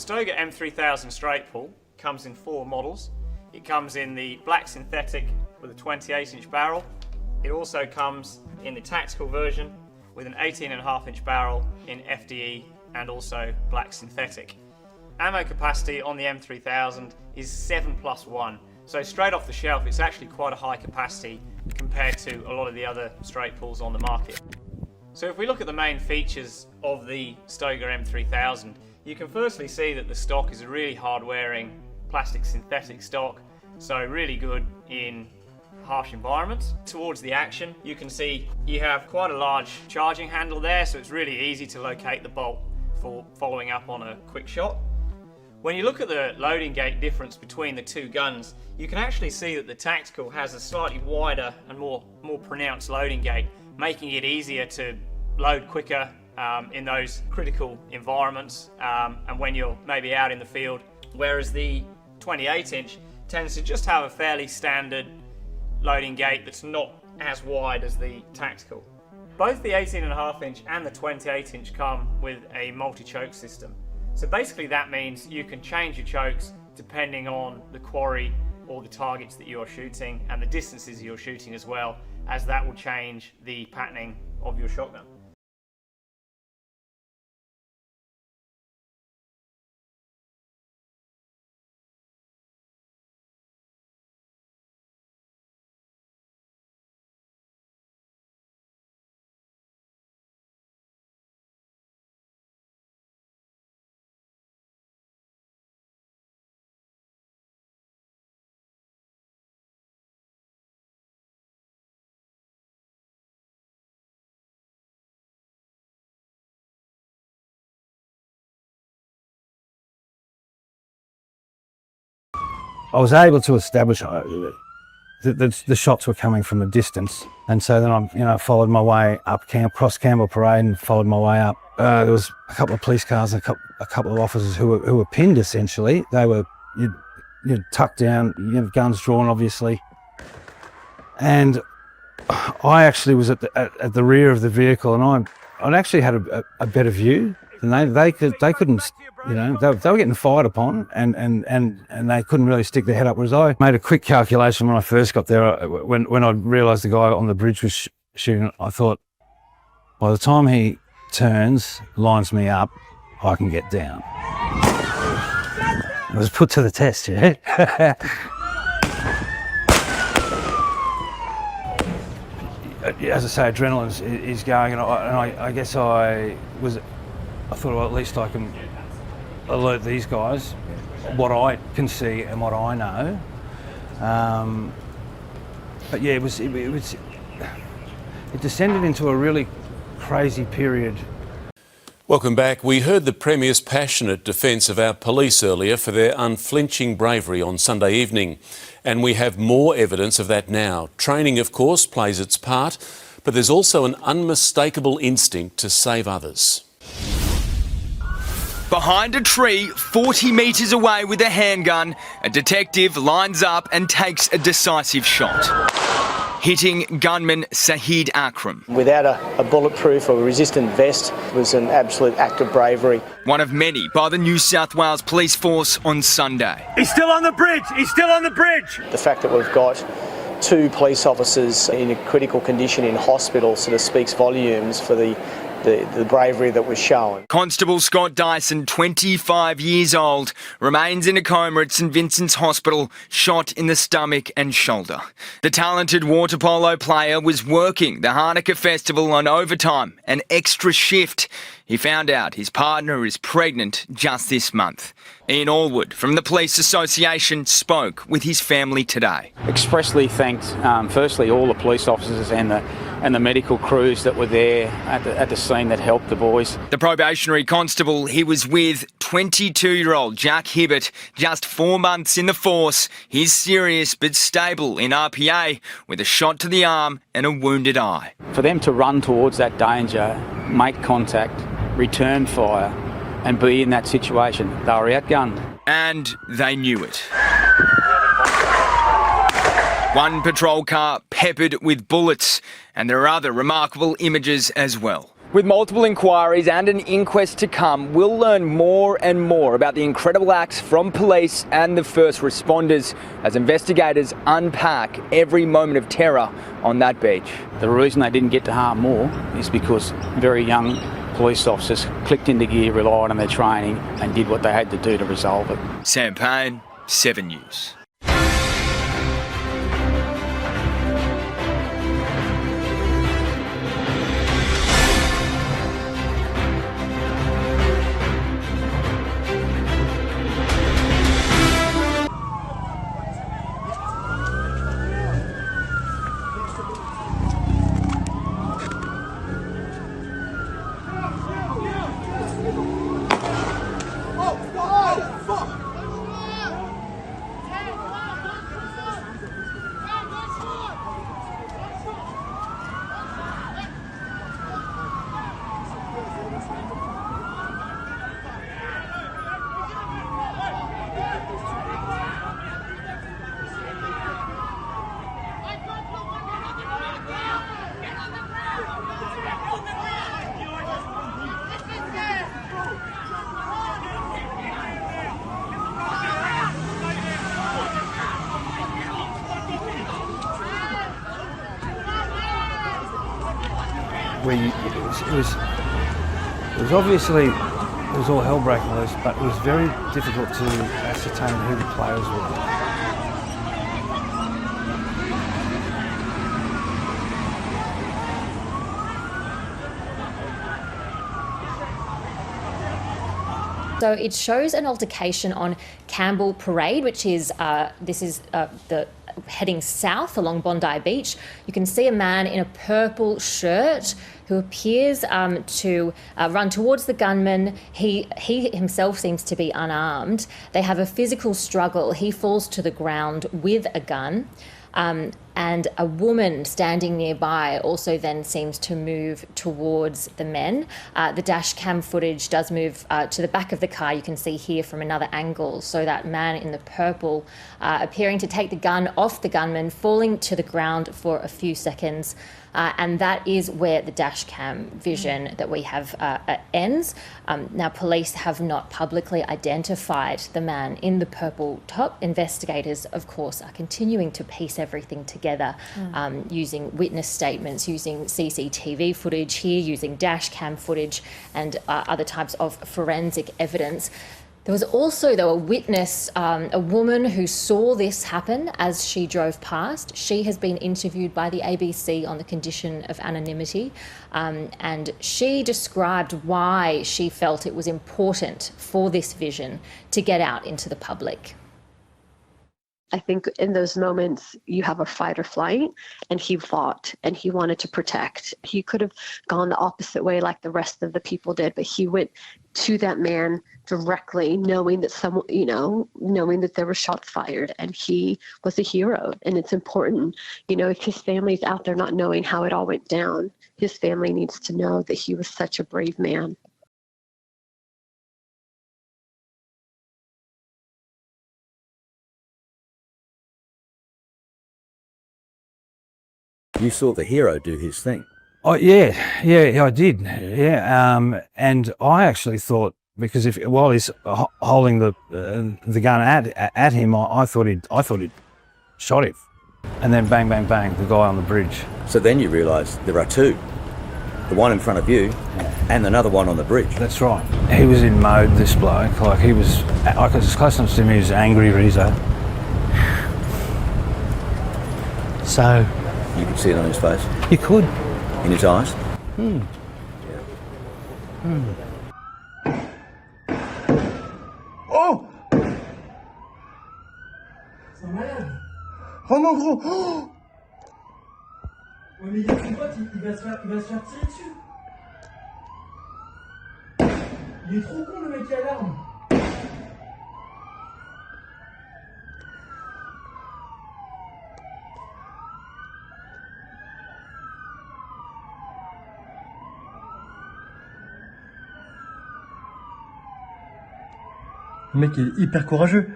Stoeger M3000 Straight Pull comes in 4 models. It comes in the black synthetic with a 28-inch barrel. It also comes in the tactical version with an 18.5-inch barrel in FDE and also black synthetic. Ammo capacity on the M3000 is 7+1, so straight off the shelf it's actually quite a high capacity compared to a lot of the other straight pulls on the market. So if we look at the main features of the Stoeger M3000, you can firstly see that the stock is a really hard-wearing plastic synthetic stock, so really good in harsh environments. Towards the action, you can see you have quite a large charging handle there, so it's really easy to locate the bolt for following up on a quick shot. When you look at the loading gate difference between the two guns, you can actually see that the tactical has a slightly wider and more pronounced loading gate, making it easier to load quicker in those critical environments and when you're maybe out in the field, whereas the 28-inch tends to just have a fairly standard loading gate that's not as wide as the tactical. Both the 18.5-inch and the 28-inch come with a multi-choke system. So basically that means you can change your chokes depending on the quarry or the targets that you're shooting and the distances you're shooting as well, as that will change the patterning of your shotgun. I was able to establish the shots were coming from a distance, and so then I followed my way up cross Campbell Parade and followed my way up. There was a couple of police cars and a couple of officers who were pinned essentially. They were you'd tucked down, guns drawn obviously, and I actually was at the rear of the vehicle, and I'd actually had a better view than they couldn't. They were getting fired upon, and they couldn't really stick their head up. Whereas I made a quick calculation when I first got there. When I realised the guy on the bridge was shooting, I thought, by the time he turns, lines me up, I can get down. It was put to the test, yeah. As I say, adrenaline is going, and I guess I thought, well, at least I can alert these guys what I can see and what I know. But yeah, it descended into a really crazy period. Welcome back. We heard the Premier's passionate defence of our police earlier for their unflinching bravery on Sunday evening. And we have more evidence of that now. Training, of course, plays its part, but there's also an unmistakable instinct to save others. Behind a tree, 40 metres away with a handgun, a detective lines up and takes a decisive shot, hitting gunman Saheed Akram. Without a bulletproof or resistant vest, it was an absolute act of bravery. One of many by the New South Wales Police Force on Sunday. He's still on the bridge! He's still on the bridge! The fact that we've got 2 police officers in a critical condition in hospital sort of speaks volumes for the bravery that was shown. Constable Scott Dyson, 25 years old, remains in a coma at St Vincent's Hospital, shot in the stomach and shoulder. The talented water polo player was working the Hanukkah festival on overtime, an extra shift. He found out his partner is pregnant just this month. Ian Allwood from the Police Association spoke with his family today. Expressly thanked, firstly, all the police officers and the medical crews that were there at the scene that helped the boys. The probationary constable he was with, 22-year-old Jack Hibbert, just 4 months in the force. He's serious but stable in RPA with a shot to the arm and a wounded eye. For them to run towards that danger, make contact, return fire and be in that situation, they were outgunned. And they knew it. One patrol car peppered with bullets, and there are other remarkable images as well. With multiple inquiries and an inquest to come, we'll learn more and more about the incredible acts from police and the first responders as investigators unpack every moment of terror on that beach. The reason they didn't get to harm more is because very young police officers clicked into gear, relied on their training and did what they had to do to resolve it. Sam Payne, 7 News. It was obviously, it was all hell breaking loose, but it was very difficult to ascertain who the players were. So it shows an altercation on Campbell Parade, which is, the heading south along Bondi Beach. You can see a man in a purple shirt who appears to run towards the gunman. He himself seems to be unarmed. They have a physical struggle. He falls to the ground with a gun. And a woman standing nearby also then seems to move towards the men. The dash cam footage does move to the back of the car. You can see here from another angle. So that man in the purple appearing to take the gun off the gunman, falling to the ground for a few seconds. And that is where the dash cam vision that we have ends. Now, police have not publicly identified the man in the purple top. Investigators, of course, are continuing to piece everything together using witness statements, using CCTV footage here, using dash cam footage and other types of forensic evidence. There was also, though, a witness, a woman who saw this happen as she drove past. She has been interviewed by the ABC on the condition of anonymity, and she described why she felt it was important for this vision to get out into the public. I think in those moments you have a fight or flight, and he fought and he wanted to protect. He could have gone the opposite way like the rest of the people did, but he went to that man directly, knowing that knowing that there were shots fired, and he was a hero. And it's important, if his family's out there not knowing how it all went down, his family needs to know that he was such a brave man. You saw the hero do his thing. Oh yeah, I did. Yeah, and I actually thought, because while he's holding the gun at him, I thought he'd shot him, and then bang, bang, bang, the guy on the bridge. So then you realise there are two, the one in front of you, and another one on the bridge. That's right. He was in mode, this bloke. Like he was, as close enough to me, he was angry, Rizzo. So. You could see it on his face. You could. In his eyes. Oh! C'est un malade. Oh mon gros! Oh! Ouais, mais il y a son pote, il va se faire tirer dessus. Il est trop con, le mec qui a l'arme. Le mec est hyper courageux.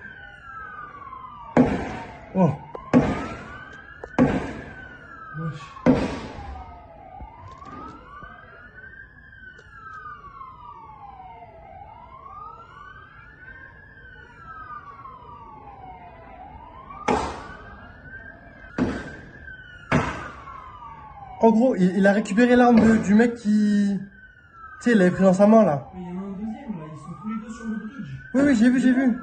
Oh. Wesh. En gros, il a récupéré l'arme du mec qui... Tu sais, il l'avait pris dans sa main, là. Mais il y en a un deuxième, là. Ils sont tous les deux sur le bridge. Oui, oui, j'ai vu.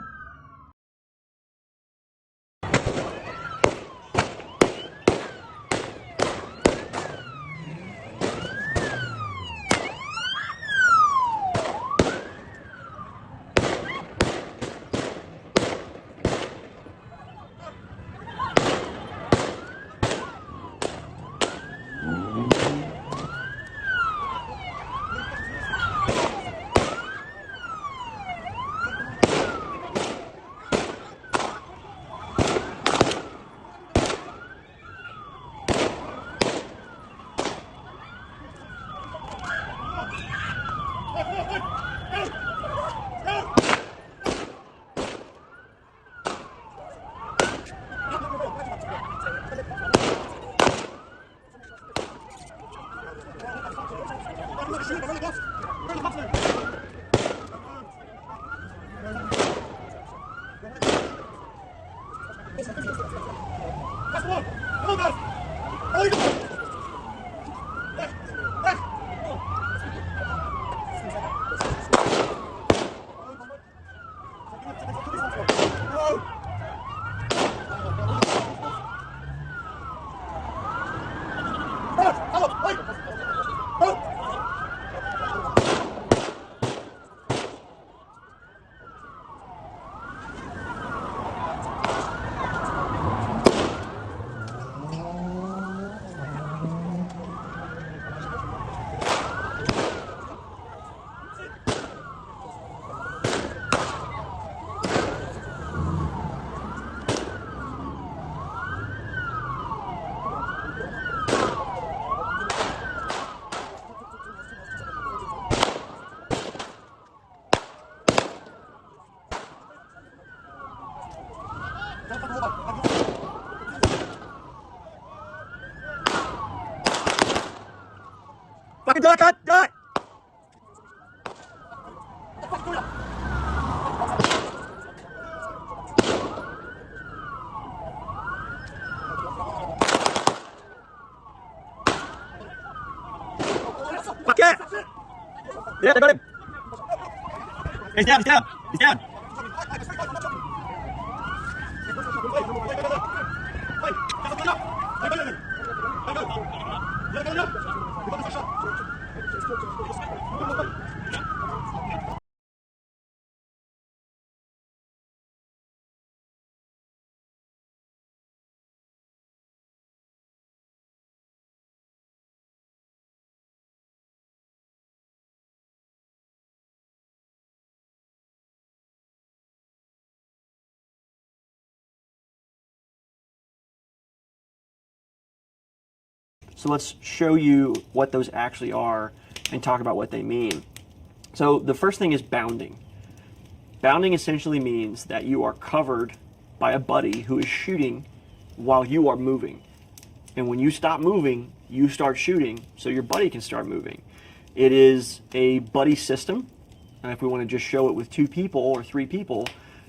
Fucking do it, do it! Fuck it! Yeah, they got him! He's down, he's down, he's down! So let's show you what those actually are and talk about what they mean. So the first thing is bounding. Bounding essentially means that you are covered by a buddy who is shooting while you are moving. And when you stop moving, you start shooting so your buddy can start moving. It is a buddy system. And if we want to just show it with 2 people or 3 people,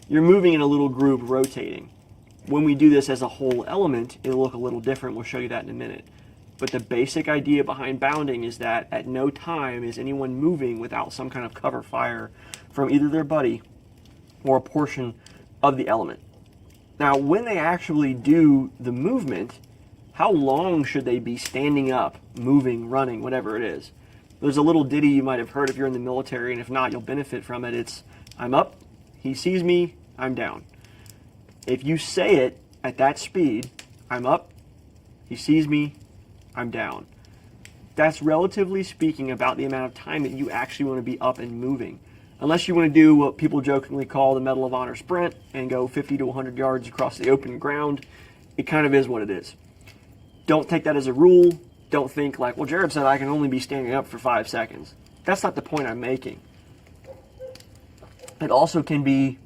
you're moving in a little group rotating. When we do this as a whole element, it'll look a little different. We'll show you that in a minute. But the basic idea behind bounding is that at no time is anyone moving without some kind of cover fire from either their buddy or a portion of the element. Now, when they actually do the movement, how long should they be standing up, moving, running, whatever it is? There's a little ditty you might have heard if you're in the military, and if not, you'll benefit from it. It's, I'm up, he sees me, I'm down. If you say it at that speed, I'm up, he sees me, I'm down. That's relatively speaking about the amount of time that you actually want to be up and moving. Unless you want to do what people jokingly call the Medal of Honor sprint and go 50 to 100 yards across the open ground, it kind of is what it is. Don't take that as a rule. Don't think like, well, Jared said I can only be standing up for 5 seconds. That's not the point I'm making. It also can be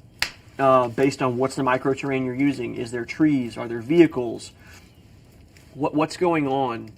based on what's the microterrain you're using. Is there trees? Are there vehicles? What's going on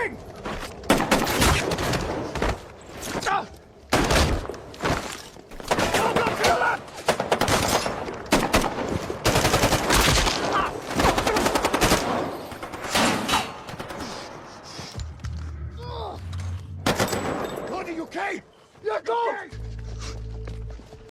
moving!